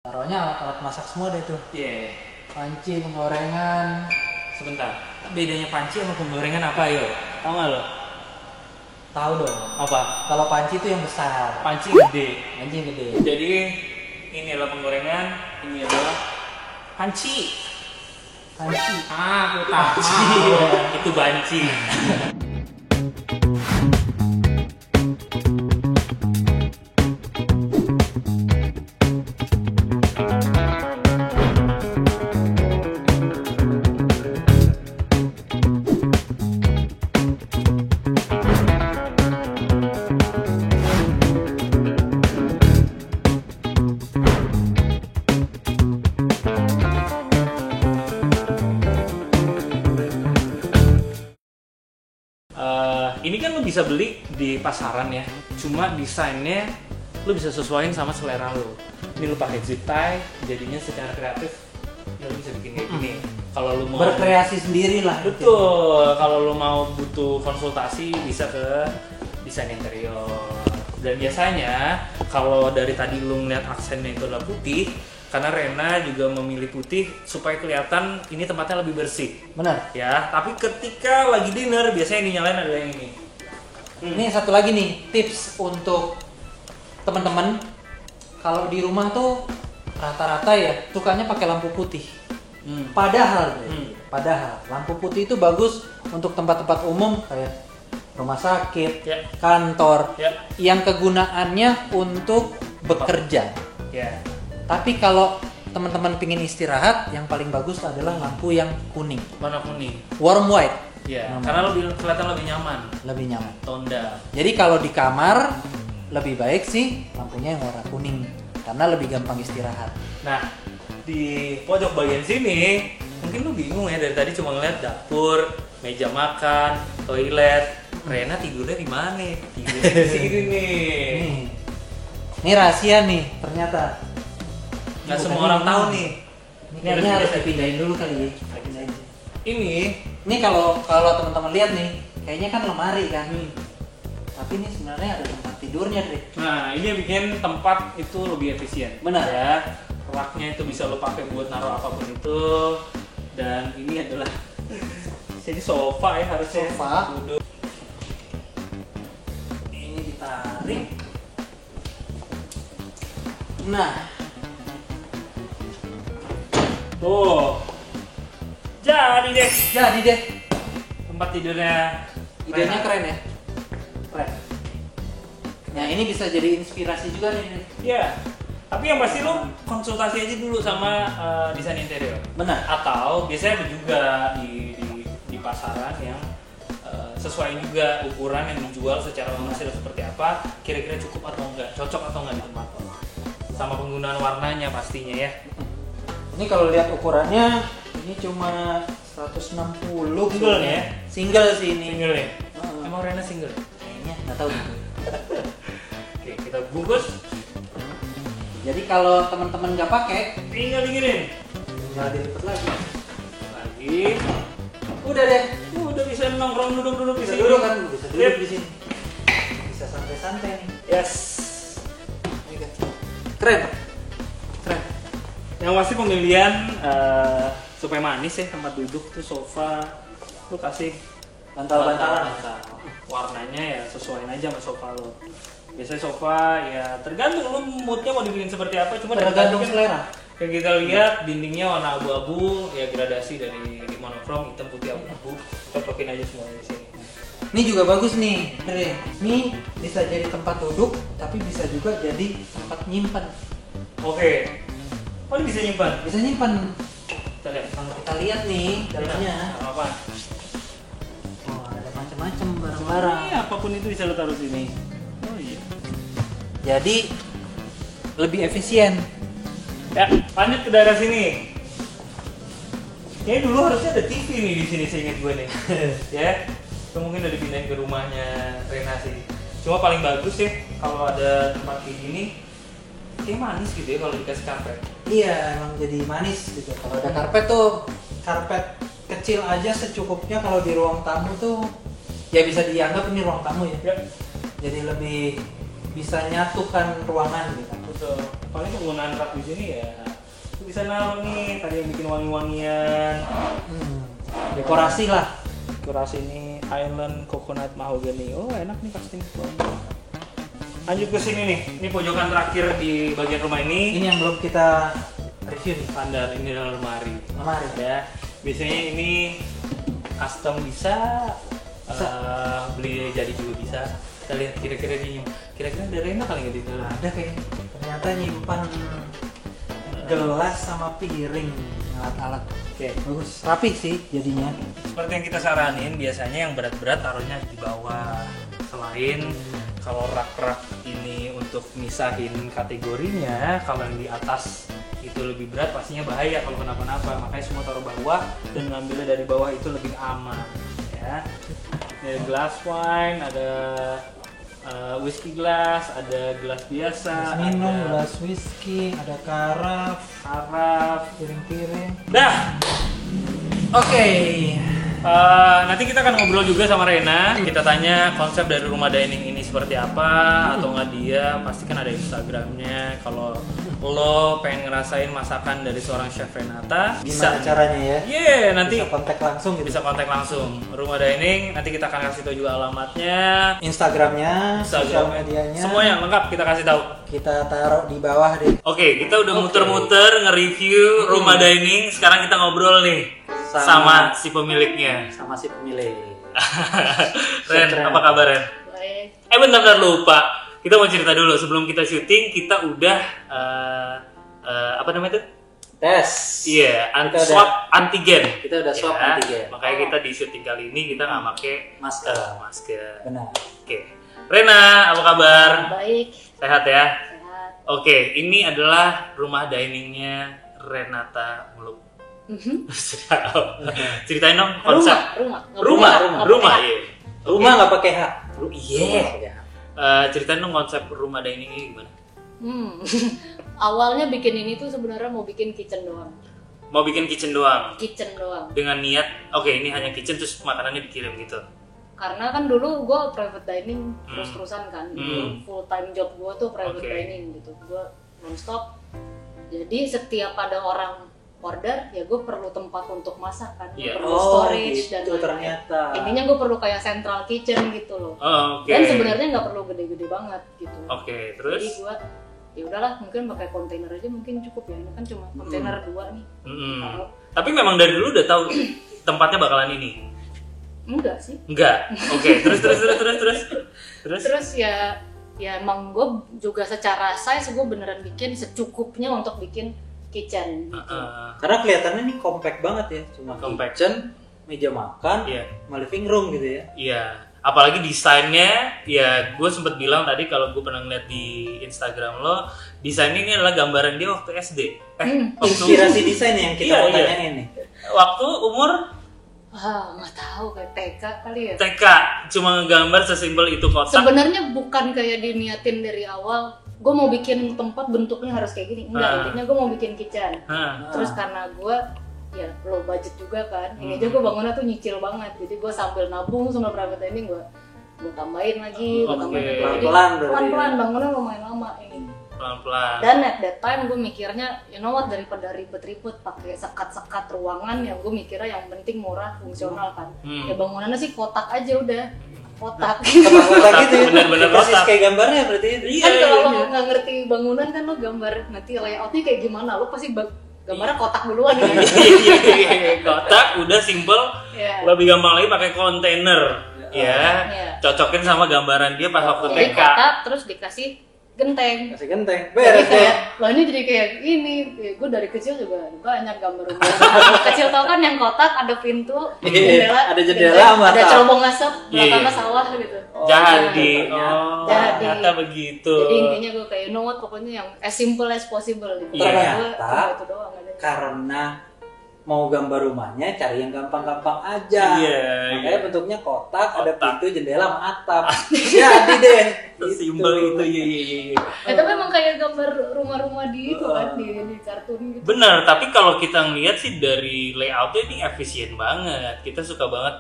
Taruhnya alat-alat masak semua deh tuh. Iya. Yeah. Panci, penggorengan. Sebentar. Bedanya panci sama penggorengan apa yo? Tahu nggak lo? Tahu dong. Apa? Kalau panci itu yang besar. Panci gede. Panci yang gede. Jadi ini adalah penggorengan, ini adalah panci. Panci. Aku tahu. Itu banci. Ini kan lo bisa beli di pasaran ya, cuma desainnya lo bisa sesuaiin sama selera lo. Ini lo pakai zip tie, jadinya secara kreatif ya lo bisa bikin kayak gini. Kalau lo mau berkreasi sendiri lah. betul, kalau lo mau butuh konsultasi bisa ke desain interior. Dan biasanya kalau dari tadi lo ngeliat aksennya itu adalah putih, karena Rena juga memilih putih supaya kelihatan ini tempatnya lebih bersih. Benar. Ya, tapi ketika lagi dinner biasanya yang dinyalain adalah yang ini. Ini satu lagi nih tips untuk teman-teman. Kalau di rumah tuh rata-rata ya sukanya pakai lampu putih. Padahal lampu putih itu bagus untuk tempat-tempat umum kayak rumah sakit, Ya. kantor, Ya. yang kegunaannya untuk bekerja. Ya. Tapi kalau teman-teman pingin istirahat, yang paling bagus adalah lampu yang kuning, Warna kuning. warm white. Ya, Namanya. karena lebih kelihatan lebih nyaman. Lebih nyaman. Tonda. Jadi kalau di kamar lebih baik sih lampunya yang warna kuning karena lebih gampang istirahat. Nah, di pojok bagian sini mungkin lu bingung ya, dari tadi cuma ngeliat dapur, meja makan, toilet. Rena tidurnya di mana? Tidurnya di sini nih. Ini rahasia nih ternyata. Nggak Bukan semua orang ini. tahu nih. Ini kayaknya harus dipindahin dulu kali ya. Pindahin. Ini Ini kalau teman-teman lihat nih, kayaknya kan lemari kan. Tapi ini sebenarnya ada tempat tidurnya deh. nah, ini yang bikin tempat itu lebih efisien. Benar. Ya. Raknya itu bisa lo pakai buat naruh apapun itu. Dan ini adalah jadi sofa ya harusnya. Sofa. Duduk. Ini ditarik. Nah, Tuh. Jadi deh jadi deh. tempat tidurnya. Idenya Rena. keren ya. Keren. Nah, ini bisa jadi inspirasi juga nih. Iya. Tapi yang pasti lo konsultasi aja dulu sama desain interior. Benar. Atau biasanya ada juga di pasaran yang sesuai juga ukuran yang dijual secara komersil seperti apa, kira-kira cukup atau enggak, cocok atau enggak di tempat lo. Sama penggunaan warnanya pastinya ya. Ini kalau lihat ukurannya ini cuma 160 Single nih ya? Single sih ini. Single ya? Heeh. Emang Rena single? Kayaknya nggak tahu. Oke, kita bungkus. Jadi kalau teman-teman nggak pakai, Tinggal diginin. tinggal dilipat lagi. Lagi. Udah deh. Udah bisa nongkrong duduk-duduk di Bisa sini. duduk kan, bisa duduk Sip. di sini. Bisa santai-santai nih. Yes. Ini kan. Keren. Keren. Yang pasti pemilihan supaya manis ya tempat duduk tuh sofa, lu kasih Bantal-bantalan. warnanya ya sesuaiin aja sama sofa lo. Biasanya sofa ya tergantung lu moodnya mau dibikin seperti apa, cuma dari Tergantung tadi kan selera. yang kita lihat dindingnya warna abu-abu ya, gradasi dari monokrom hitam putih abu-abu, cocokin aja semuanya di sini. Ini juga bagus nih. Ini bisa jadi tempat duduk, tapi bisa juga jadi tempat nyimpan. Oke. Oh, ini bisa nyimpan. Bisa nyimpan. Kita lihat. Kalau kita lihat nih dalamnya, Apa? oh ada macam-macam barang-barang. Iya, apapun itu bisa lo taruh sini. Oh iya. Jadi lebih efisien. Ya, lanjut ke daerah sini. Kayaknya dulu harusnya ada TV nih di sini, seingat gue nih. Ya, itu mungkin udah dipindahin ke rumahnya Rena sih. Cuma paling bagus ya kalau ada tempat kayak gini, kayak manis gitu ya kalau dikasih karpet. Iya, emang jadi manis gitu. Kalau ada karpet tuh, karpet kecil aja secukupnya. Kalau di ruang tamu tuh, ya bisa dianggap ini ruang tamu ya. Ya, Jadi lebih bisa nyatukan ruangan gitu. betul. paling penggunaan rak di sini ya lu bisa naruh nih tadi yang bikin wangi-wangian. Dekorasi lah. Dekorasi ini Island Coconut Mahogany. Oh enak nih pasti. Lanjut ke sini nih. Ini pojokan terakhir di bagian rumah ini. Ini yang belum kita review nih. Standar ini adalah lemari. Lemari Ya. Biasanya ini custom bisa, beli jadi juga bisa. Kita lihat kira-kira ada Rena kali nggak di dalam? Ada kayaknya. Ternyata nyimpan gelas sama piring, alat-alat. Oke. Bagus. Rapi sih jadinya. Seperti yang kita saranin, biasanya yang berat-berat taruhnya di bawah. Selain kalau rak-rak ini untuk misahin kategorinya, kalau yang di atas itu lebih berat pastinya bahaya kalau kenapa-napa. Makanya semua taruh bawah dan ngambilnya dari bawah itu lebih aman. Ya. Ada gelas wine, ada whiskey glass, ada gelas biasa, Gelas minum, ada gelas whisky, ada karaf, piring-piring. Dah. Oke. Nanti kita akan ngobrol juga sama Rena. Kita tanya konsep dari rumah dining ini seperti apa, atau nggak dia pasti kan ada Instagramnya. Kalau lo pengen ngerasain masakan dari seorang chef Renata, Gimana caranya ya? Iya, nanti Bisa kontak langsung gitu. bisa kontak langsung rumah dining. Nanti kita akan kasih tahu juga alamatnya, Instagramnya, sosial medianya. semua yang lengkap kita kasih tahu. Kita taruh di bawah deh. Oke, kita udah muter-muter nge-review rumah dining. Sekarang kita ngobrol nih sama si pemiliknya. Sama si pemilik. Ren, apa kabar Ren? Baik. Bentar lupa. Kita mau cerita dulu sebelum kita syuting. Kita udah apa namanya itu? Tes. Iya, Kita udah- swab antigen. Kita udah swab Ya, antigen. Makanya kita di syuting kali ini kita nggak pakai Masker. masker. Benar. Oke, Rena, apa kabar? Baik. Sehat ya? Sehat. Oke, ini adalah rumah diningnya Renata Muluk. Ceritain dong konsep. Rumah, iya. Rumah nggak pakai H. Iya. Ceritain dong konsep rumah dining ini gimana? Awalnya bikin ini tuh sebenarnya mau bikin kitchen doang. Mau bikin kitchen doang Kitchen doang. dengan niat, oke ini hanya kitchen terus makanannya dikirim gitu. Karena kan dulu gue private dining terus-terusan kan. Full time job gue tuh private Oke. dining gitu. Gue non-stop. Jadi setiap ada orang order, ya gue perlu tempat untuk masak kan. Gue Iya. perlu storage dan gitu lain-lain. ternyata. Intinya gue perlu kayak central kitchen gitu loh. Oh, oke. Dan sebenarnya nggak perlu gede-gede banget gitu. Oke, terus? Jadi gue ya udahlah mungkin pakai kontainer aja mungkin cukup ya. Ini kan cuma kontainer 2 nih. Taruh. Tapi memang dari dulu udah tahu tempatnya bakalan ini. Enggak sih. Enggak. Oke, terus. Terus ya emang gue juga secara size gue beneran bikin secukupnya untuk bikin kitchen gitu. Karena kelihatannya ini compact banget ya, cuma Compact. kitchen, meja makan, Iya. sama living room gitu ya. Iya, apalagi desainnya, ya gue sempet bilang tadi kalau gue pernah ngeliat di Instagram lo, desainnya ini adalah gambaran dia waktu SD. Inspirasi desain yang kita Iya, mau iya. tanyain nih. Waktu umur Nggak tahu kayak TK kali ya. TK, cuma ngegambar sesimpel itu kotak. Sebenarnya bukan kayak diniatin dari awal. Gue mau bikin tempat bentuknya harus kayak gini. Enggak, intinya gue mau bikin kitchen. Hah. Terus karena gue ya low budget juga kan. Ini aja gue bangunnya tuh nyicil banget. Jadi gue sambil nabung sama private dining gue tambahin lagi, gue Oke. tambahin lagi. Pelan-pelan berarti. Pelan-pelan bangunnya lumayan lama ini. Pelan-pelan. Dan at that time gue mikirnya, you know what, daripada ribet-ribet pakai sekat-sekat ruangan, yang gue mikirnya yang penting murah, fungsional kan. Ya bangunannya sih kotak aja udah, kotak. Kotak gitu ya. Bener-bener Persis kotak. kayak gambarnya berarti itu. Iya, Kan iya, kalau iya. lo nggak ngerti bangunan kan lo gambar nanti layoutnya kayak gimana, lo pasti gambarnya kotak duluan ya. Iya, kotak udah simple, Iya. lebih gampang lagi pakai kontainer. Ya, Iya. cocokin sama gambaran dia pas waktu Jadi TK. kotak terus dikasih genteng. Kasih genteng. Jadi Beres deh. kayak, loh ini jadi kayak ini, gue dari kecil juga banyak gambar rumah. Kecil tau kan yang kotak ada pintu, Iya, ada jendela genteng, sama ada atap. cerobong asap, Iya, belakangnya iya. sawah gitu. Jadi, Jadi. ternyata begitu. Jadi intinya gue kayak, you know what, pokoknya yang as simple as possible gitu. Iya. Gue Ternyata, cuma itu doang ada. Karena mau gambar rumahnya cari yang gampang-gampang aja. Iya, Makanya iya. bentuknya kotak, ada Kotak. pintu, jendela, sama atap. Jadi deh. Sesimpel itu, iya. Tapi emang kayak gambar rumah-rumah di itu kan, di kartun gitu. Bener, tapi kalau kita ngeliat sih dari layoutnya ini efisien banget. Kita suka banget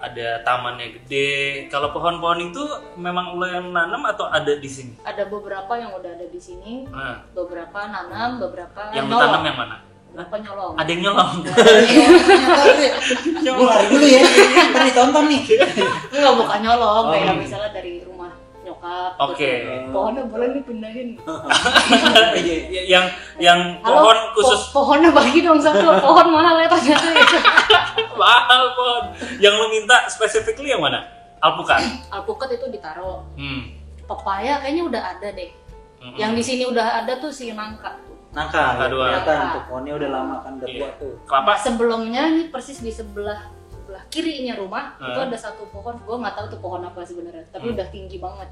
ada tamannya gede. Kalau pohon-pohon itu memang lo yang nanam atau ada di sini? Ada beberapa yang udah ada di sini, beberapa nanam, beberapa yang nyolong. ditanam yang mana? Beberapa nyolong. Ada yang nyolong. Gue lari dulu ya, ntar ditonton nih. Enggak, bukan nyolong, kayak misalnya dari rumah nyokap. Oke. Gitu. Pohonnya boleh nih pindahin. yang Halo, pohon khusus pohonnya bagi dong satu. Pohon mahal ya ternyata ya. mahal pohon. Yang lo minta specifically yang mana? Alpukat. Alpukat itu ditaro. Pepaya kayaknya udah ada deh. Yang di sini udah ada tuh si nangka tuh. Nangka dua. Kelihatan tuh pohonnya udah lama kan, udah tua tuh. Kelapa. Sebelumnya nih persis di sebelah kirinya rumah itu ada satu pohon, gue nggak tahu tuh pohon apa sebenarnya, tapi udah tinggi banget.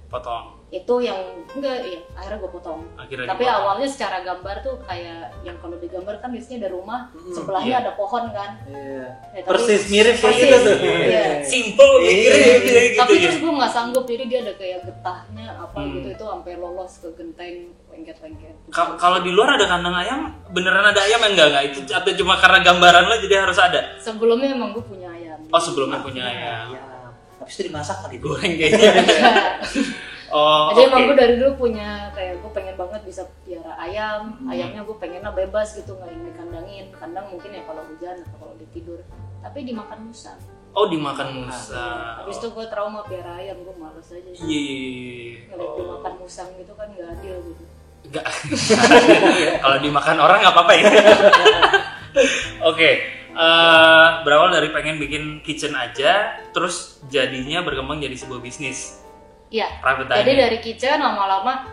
Potong. Itu yang enggak, ya akhirnya gue potong. Akhirnya tapi dipotong. awalnya secara gambar tuh kayak yang kalau digambar kan biasanya ada rumah sebelahnya ada pohon kan. Iya. Tapi Persis mirip kayak persis, gitu tuh. iya. Simple mikirnya gitu Tapi ya. terus gue nggak sanggup, jadi dia ada kayak getahnya apa gitu, itu sampai lolos ke genteng lengket-lengket. Kalau di luar ada kandang ayam, beneran ada ayam enggak itu atau cuma karena gambaran lo jadi harus ada? Sebelumnya emang gue punya ayam. Oh, sebelumnya punya ayam. Iya. Habis itu dimasak kali itu. Goreng kayaknya. Oh, Jadi emang oke. gue dari dulu punya kayak gue pengen banget bisa piara ayam. Ayamnya gue pengennya bebas gitu, nggak ingin dikandangin. Kandang mungkin ya kalau hujan atau kalau dia tidur. Tapi dimakan musang. Oh, dimakan musa. Habis itu gue trauma piara ayam, gue males aja. Iya. Ngeliat dimakan musang gitu kan nggak adil gitu. Enggak. Kalau dimakan orang nggak apa-apa ya. Oke. Berawal dari pengen bikin kitchen aja, terus jadinya berkembang jadi sebuah bisnis. Iya. Private Jadi dining. dari kitchen lama-lama,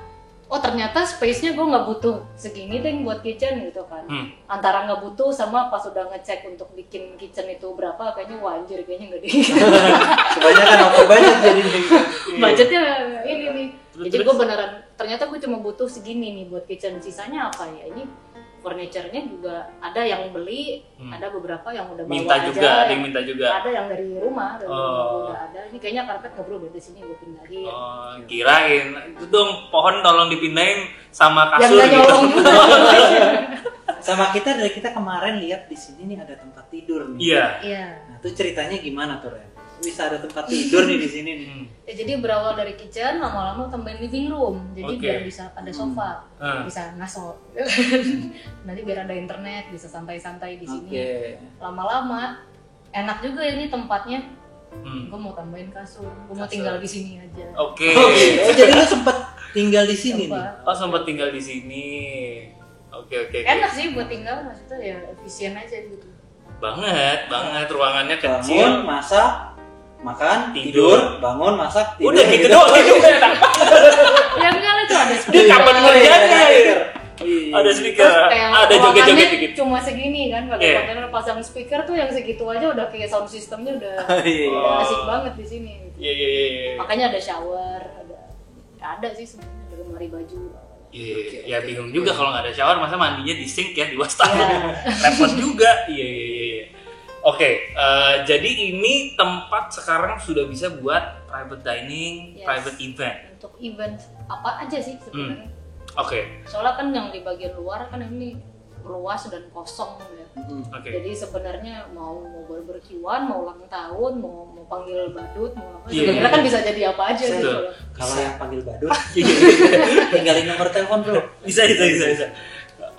oh ternyata space-nya gue nggak butuh segini deh buat kitchen gitu kan. Antara nggak butuh sama pas udah ngecek untuk bikin kitchen itu berapa, kayaknya wah anjir kayaknya nggak deh. Kebanyakan over budget jadi Budgetnya ini nih. Terus, Jadi gue beneran ternyata gue cuma butuh segini nih buat kitchen. Sisanya apa ya? Ini furniture-nya juga ada yang beli, ada beberapa yang udah bawa Minta aja. juga, ada yang minta juga. Ada yang dari rumah, udah ada. Ini kayaknya karpet nggak perlu dari sini gue pindahin. Oh, kirain itu dong pohon tolong dipindahin sama Yang kasur nggak gitu. nyolong juga. sama kita kemarin lihat di sini nih ada tempat tidur nih. Iya. Iya. Nah, itu ceritanya gimana tuh, Ren? Bisa ada tempat tidur nih di sini nih. Ya, jadi berawal dari kitchen, lama-lama tambahin living room. Jadi Oke. biar bisa ada sofa, bisa ngaso. Nanti biar ada internet, bisa santai-santai di sini. Oke. Lama-lama enak juga ini tempatnya. Gue mau tambahin kasur, gue mau tinggal di sini aja. Oke. Oh, jadi lu sempet tinggal di sini nih. Coba. Oh, sempat tinggal di sini. Oke. Enak sih buat tinggal, maksudnya ya efisien aja gitu. Banget. Ruangannya Bangun, kecil. masak, makan, Tidur. tidur, bangun, masak, tidur. Udah gitu doang. Itu enak. Ya enggak lah, itu ada Dia speaker. kapan ngerjainnya ya? Iya. Ada speaker, Terus kayak ada joget-joget ruangannya dikit. cuma segini kan, kalau Iya. kontainer pasang speaker tuh yang segitu aja udah kayak sound systemnya udah, Iya. udah asik banget di sini. Gitu. Iya. Makanya ada shower, ada sih sebenarnya, ada lemari baju. Iya, ya bingung juga kalau nggak ada shower, masa mandinya di sink ya, di wastafel. Iya. Repot juga. Iya. Oke, jadi ini tempat sekarang sudah bisa buat private dining, Yes. private event. Untuk event apa aja sih sebenarnya. Oke. Soalnya kan yang di bagian luar kan ini luas dan kosong ya. Oke. Jadi sebenarnya mau barbekyuan, mau ulang tahun, mau panggil badut, mau apa, Iya. sebenarnya kan bisa jadi apa aja Betul. gitu. Kalau yang panggil badut, tinggalin nomor telepon bro. Bisa.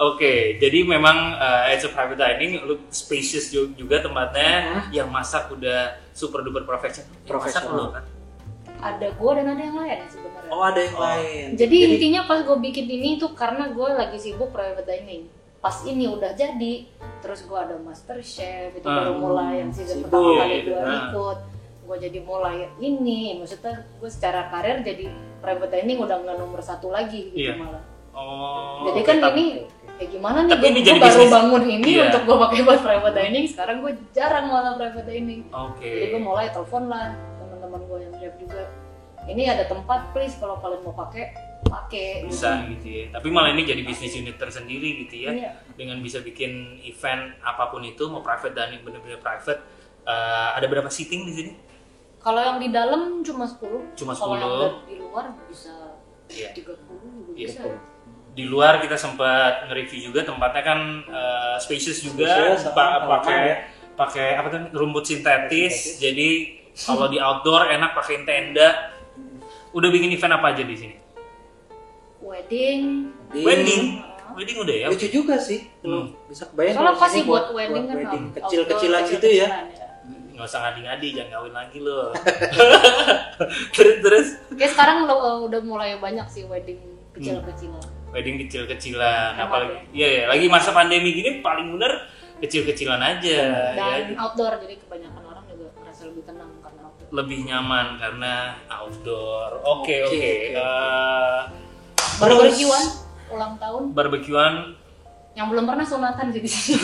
Oke, jadi memang it's a private dining, lu spacious juga tempatnya, yang masak udah super duper profesional. Masak lu kan? Ada gua dan ada yang lain sebenarnya. Oh, ada yang lain. Jadi intinya pas gue bikin ini tuh karena gue lagi sibuk private dining. Pas ini udah jadi, terus gue ada master chef, itu baru mulai yang season Sibuk. pertama kali gue ikut. Gue jadi mulai ini, maksudnya gue secara karir jadi private dining udah nggak nomor 1 lagi gitu Iya. malah. Oh. Jadi oke, kan tapi- ini kayak gimana nih, Tapi ini gue jadi baru bisnis. bangun ini Iya. untuk gue pakai buat private dining. Sekarang gue jarang malah private dining. Oke. Jadi gue mulai telepon lah teman-teman gue yang chef juga. Ini ada tempat please, kalau kalian mau pakai Bisa gitu ya. Tapi malah ini jadi bisnis unit tersendiri gitu ya. Iya. Dengan bisa bikin event apapun itu, mau private dining bener-bener private. Ada berapa seating di sini? Kalau yang di dalam cuma 10. Cuma Kalau 10. yang di luar bisa Iya. 30 juga Iya. bisa. Di luar kita sempat nge-review juga tempatnya kan spacious juga, Spacious, sama halaman ya. pakai apa tuh rumput sintetis. Jadi kalau di outdoor enak pakai tenda. Udah bikin event apa aja di sini? Wedding. Wedding udah ya. Lucu juga sih. Bisa kebayang. Soalnya kalau pasti sini buat wedding kan wedding outdoor, kecil-kecilan gitu ya. Nggak usah ngadi-ngadi, jangan kawin lagi lo. terus. Kayak sekarang udah mulai banyak sih wedding kecil-kecilan. Wedding kecil-kecilan, Hemat apalagi iya lagi masa pandemi gini paling bener kecil-kecilan aja. Dan ya. outdoor, jadi kebanyakan orang juga merasa lebih tenang karena outdoor. Lebih nyaman karena outdoor. Oke. Barbekyuan ulang tahun Barbekyuan yang belum pernah sunatan sih di sini.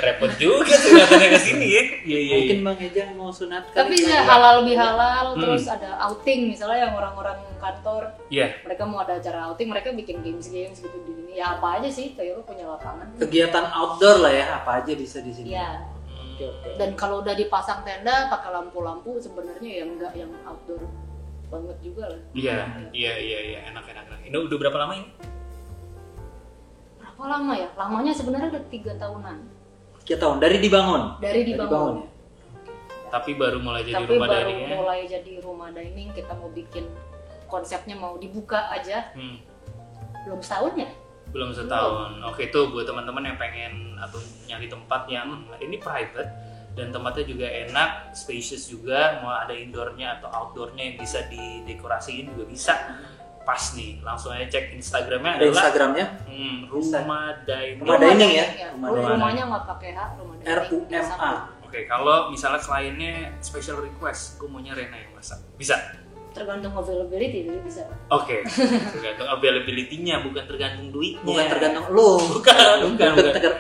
repot juga sunatannya ke sini ya. Iya. Mungkin Bang Ejang mau sunat Tapi ya halal bihalal, terus ada outing misalnya yang orang-orang kantor. Iya. Mereka mau ada acara outing, mereka bikin games gitu di sini. Ya apa aja sih, kayak lu punya lapangan. Kegiatan outdoor lah ya, apa aja bisa di sini. Iya. Oke. Dan kalau udah dipasang tenda pakai lampu-lampu sebenarnya ya enggak yang outdoor banget juga lah. Iya, enak. Ini udah berapa lama ini? Berapa lama ya? Lamanya sebenarnya udah 3 tahunan. 3 tahun dari dibangun. Dari dibangun. Ya? Tapi baru mulai jadi Tapi rumah baru dining ya. mulai jadi rumah dining, kita mau bikin konsepnya mau dibuka aja. Belum setahun ya? Belum setahun. Oke, itu buat teman-teman yang pengen atau nyari tempat yang ini private dan tempatnya juga enak, spacious juga, mau ada indoornya atau outdoornya yang bisa didekorasiin juga bisa. Pas nih, langsung aja cek Instagramnya Ada adalah Instagramnya Rumah Dining. Rumah dining ya? Rumahnya nggak pakai H, rumah dining. RUMA. Oke, kalau misalnya kliennya special request, gue maunya Rena yang masak, bisa? Tergantung availability, jadi bisa. Oke, tergantung availability-nya, bukan tergantung duitnya. Bukan tergantung lu.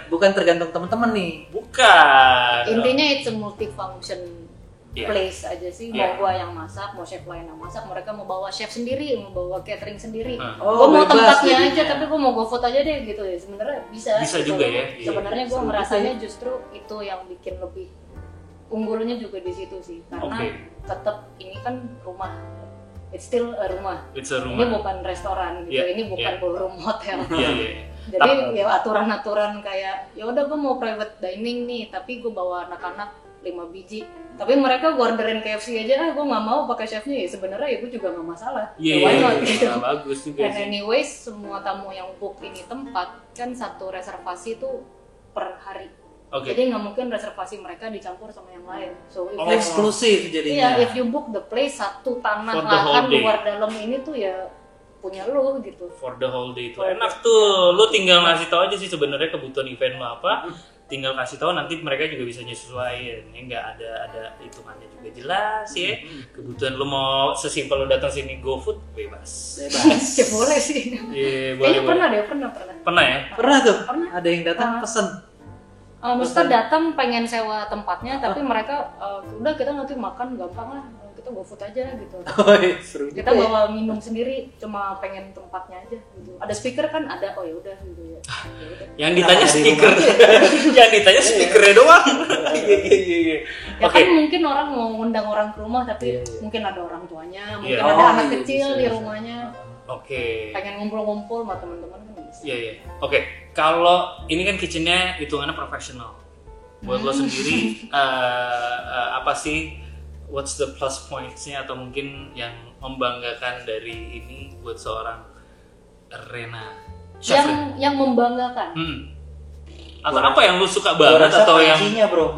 Bukan tergantung teman-teman nih. Bukan. Intinya it's a multifunction Yeah. place aja sih. Yeah. Mau gua yang masak, mau chef lain yang masak, mereka mau bawa chef sendiri, mau bawa catering sendiri. Oh, Gua mau bebas tempatnya jadinya. aja, tapi gua mau GoFood aja deh gitu ya. Sebenarnya bisa. Bisa gitu. juga ya. Iya. Sebenarnya gua Seru merasanya justru itu yang bikin lebih unggulnya juga di situ sih. Karena tetap ini kan rumah. It's still a rumah. It's a Ini rumah. bukan restoran gitu. Yeah, Ini bukan ballroom hotel. Iya. Jadi ya aturan-aturan kayak ya udah gue mau private dining nih, tapi gue bawa anak-anak 5 biji. Tapi mereka gue orderin KFC aja, gue nggak mau pakai chefnya. Ya sebenarnya ya gue juga nggak masalah. Iya. Bagus juga And sih. anyways, semua tamu yang book ini tempat kan satu reservasi tuh per hari. Oke. Jadi nggak mungkin reservasi mereka dicampur sama yang lain. So if Eksklusif jadinya. Iya, if you book the place satu tanah For the whole lahan day. luar dalam ini tuh ya punya lu gitu. For the whole day itu enak tuh. Lu tinggal ngasih tahu aja sih sebenarnya kebutuhan event lo apa. Tinggal kasih tahu, nanti mereka juga bisa nyesuaiin. Ini nggak ada hitungannya juga jelas ya. Kebutuhan lu mau sesimpel lu datang sini GoFood bebas. Ya boleh sih. Iya, Kayaknya boleh. pernah. Pernah ya? Pernah tuh. Pernah. Ada yang datang pesen. Maksudnya datang pengen sewa tempatnya, tapi mereka udah kita nanti makan gampang lah, kita GoFood aja gitu. Oh, seru Kita juga ya. bawa minum sendiri, cuma pengen tempatnya aja gitu. Ada speaker kan ada, oh ya udah gitu ya. Yaudah. Yang ditanya Kenapa di speaker. Yang ditanya speakernya doang. Iya. Ya Oke. kan mungkin orang mau ngundang orang ke rumah, tapi Iya, iya. mungkin ada orang tuanya, mungkin Iya. ada Oh, anak iya, kecil bisa, di bisa. rumahnya, Oke. pengen ngumpul-ngumpul sama teman-teman kan bisa. Iya. Oke, kalau ini kan kitchennya hitungannya profesional. Buat lo sendiri, apa sih, what's the plus points-nya atau mungkin yang membanggakan dari ini buat seorang Rena? Chef Rena. Yang membanggakan. Atau apa yang lu suka banget rasa atau yang pancinya, bro.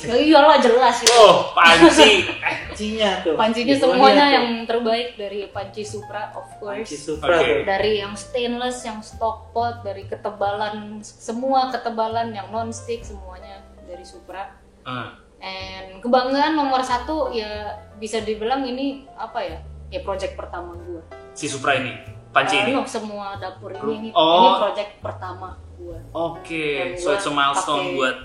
Ya iyalah jelas ya. Oh, panci. Pancinya tuh. Pancinya Gimana semuanya tuh? yang terbaik dari panci Supra of course. Panci Supra Oke. tuh. Dari yang stainless, yang stock pot, dari ketebalan, semua ketebalan yang non-stick semuanya dari Supra. And kebanggaan nomor 1 ya bisa dibilang ini apa ya? Ya project pertama gua. Si Supra ini, panci ini. No, semua dapur ini Oh. project pertama gua. Oke, Yang so gua it's a milestone pakai- buat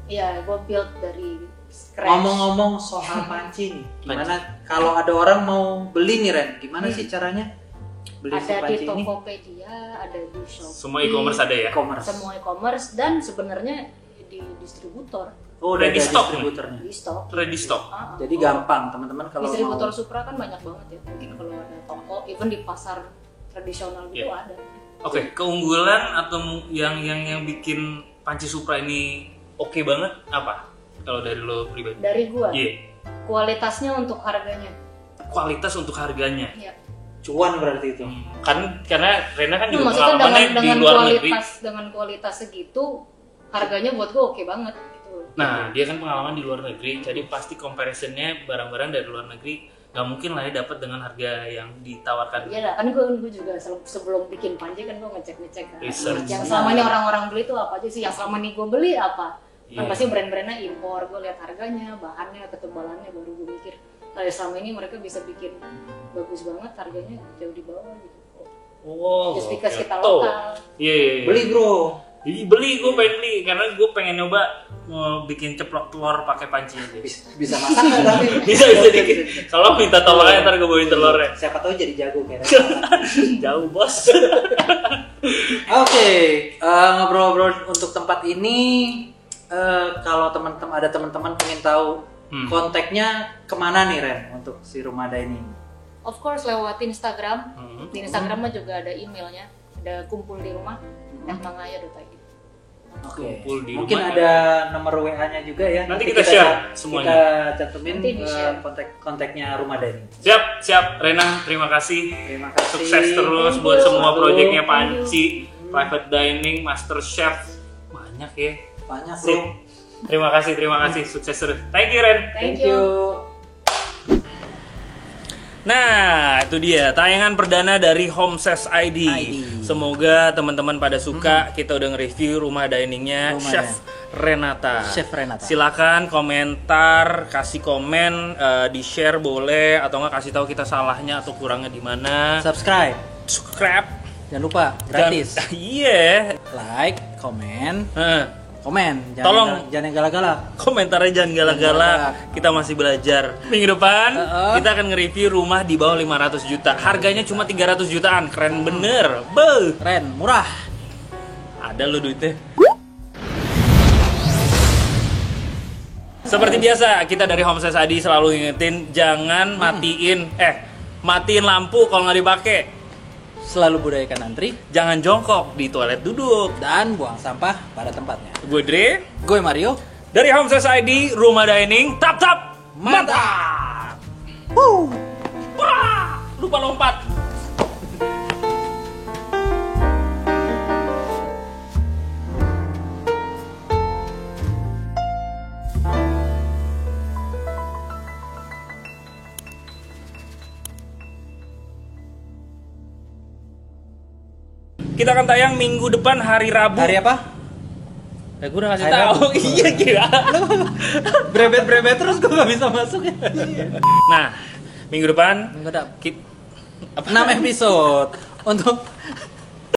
Iya, gua build dari scratch. Ngomong-ngomong soal panci nih, gimana kalau ada orang mau beli nih Ren? Gimana sih caranya beli si ada di panci ini? Tokopedia, ada di Shopee. semua e-commerce ada ya? E-commerce. Semua e-commerce dan sebenarnya di distributor Oh, udah ada Ready stock nih? distributornya. di stok. Ready stock. Jadi gampang teman-teman kalau Distributor mau. Supra kan banyak banget ya. Mungkin kalau ada toko, even di pasar tradisional gitu ada. Oke, keunggulan atau yang bikin panci Supra ini oke banget apa? Kalau dari lo pribadi? Dari gua. Iya. Kualitasnya untuk harganya. Kualitas untuk harganya. Iya. Cuan berarti itu. Kan karena Rena kan juga Maksudnya pengalamannya di luar negeri. dengan kualitas segitu, harganya buat gua oke banget gitu. Nah, dia kan pengalaman di luar negeri, jadi pasti comparisonnya barang-barang dari luar negeri nggak mungkin lah ya dapat dengan harga yang ditawarkan. Iya lah, kan gue juga sebelum bikin panji kan gue ngecek kan. Research. Yang selama ini orang-orang beli itu apa aja sih? Yang selama ini gue beli apa? Kan Iya. pasti brand-brandnya impor, gue lihat harganya, bahannya, ketebalannya, baru gue mikir. Kalau selama ini mereka bisa bikin bagus banget, harganya jauh di bawah gitu. Oh, Just because oke. kita lokal. Iya. Beli bro. Jadi beli, gue pengen beli karena gue pengen nyoba bikin ceplok telur pakai panci. Bisa masak nggak tapi? Bisa dikit. Kalau minta tolong aja ntar gue bawain telurnya. Siapa tahu jadi jago kayaknya. Jauh bos. Oke, ngobrol-ngobrol untuk tempat ini, kalau teman-teman ada teman-teman pengen tahu kontaknya kemana nih Ren untuk si Rumah Dining? Of course lewat Instagram. Di Instagram juga ada emailnya, ada kumpul di rumah @mangaya.id. Oke. Kumpul di Mungkin rumah. ada nomor WA-nya juga ya. Nanti kita share semuanya. Kita cantumin Nanti di-share. kontaknya Rumah Dining. Siap Rena, terima kasih. Terima kasih. Sukses terus Thank buat you. semua Aduh. proyeknya Panci, Private Dining, Master Chef. Banyak ya. Banyak Sip. bro. Terima kasih. Sukses terus. Thank you Ren. Thank you. Nah, itu dia tayangan perdana dari Homeses ID. Semoga teman-teman pada suka. Kita udah nge-review rumah diningnya Rumah Chef Renata. Chef Renata. Silakan komentar, kasih komen, di-share boleh atau nggak kasih tahu kita salahnya atau kurangnya di mana. Subscribe. Subscribe. Jangan lupa gratis. Iya. Like, komen, Heeh. komen. Tolong. Jangan yang galak-galak. Komentarnya jangan galak-galak. Kita masih belajar. Minggu depan kita akan nge-review rumah di bawah 500 juta. Harganya cuma 300 jutaan. Keren bener. Beuh. Keren, murah. Ada lo duitnya. Seperti biasa, kita dari Homeses ID selalu ingetin jangan matiin lampu kalau nggak dipakai. Selalu budayakan antri Jangan jongkok di toilet duduk. dan buang sampah pada tempatnya. Gue Dre Gue Mario. dari Homeses ID, rumah dining, tap mantap. Wah, lupa lompat. Kita akan tayang minggu depan hari Rabu. Hari apa? Gue udah ngasih Hari tahu. Rabu. Iya kira. Brebet terus gue gak bisa masuk ya. Nah, minggu depan Enggak ada. kita 6 episode untuk